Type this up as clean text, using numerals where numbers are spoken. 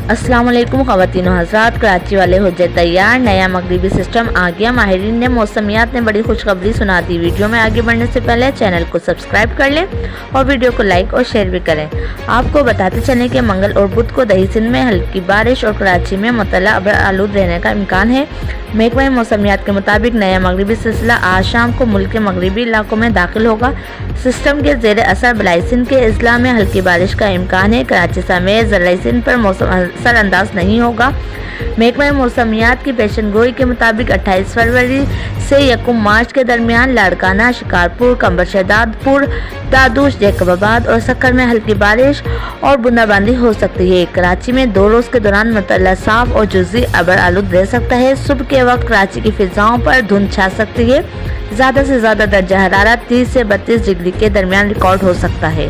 अस्सलाम वालेकुम ख़वातीन व हज़रात, कराची वाले हो जाए तैयार, नया मगरिबी सिस्टम आ गया। माहिरीन ने मौसमियात ने बड़ी खुशखबरी सुना दी। वीडियो में आगे बढ़ने से पहले चैनल को सब्सक्राइब कर लें और वीडियो को लाइक और शेयर भी करें। आपको बताते चलें कि मंगल और बुध को दही सिंध में हल्की बारिश और कराची में मुतल्ला अब्र आलूद रहने का इम्कान है। महकमा मौसमियात के मुताबिक नया मगरिबी सिलसिला आज शाम को मुल्क के मगरिबी इलाकों में दाखिल होगा। सिस्टम के ज़ेर असर बलाई सिंध के अजला में हल्की बारिश का इम्कान है। कराची समेत ज़राई सिंध पर मौसम असर अंदाज नहीं होगा। महकमा मौसमियात की पेशन गोई के मुताबिक 28 फरवरी से 1 मार्च के दरमियान लाड़काना, शिकारपुर, कंबर शहजादपुर, दादूश, जैकबाबाद और सक्कर में हल्की बारिश और बूंदाबांदी हो सकती है। कराची में 2 रोज़ के दौरान मुतल्ला साफ और जुज़ी अबर आलूद रह सकता है। सुबह के वक्त कराची की फिजाओं पर धुंध छा सकती है। ज़्यादा से ज़्यादा दर्जा हरारत 30 से 32 डिग्री के दरमियान रिकॉर्ड हो सकता है।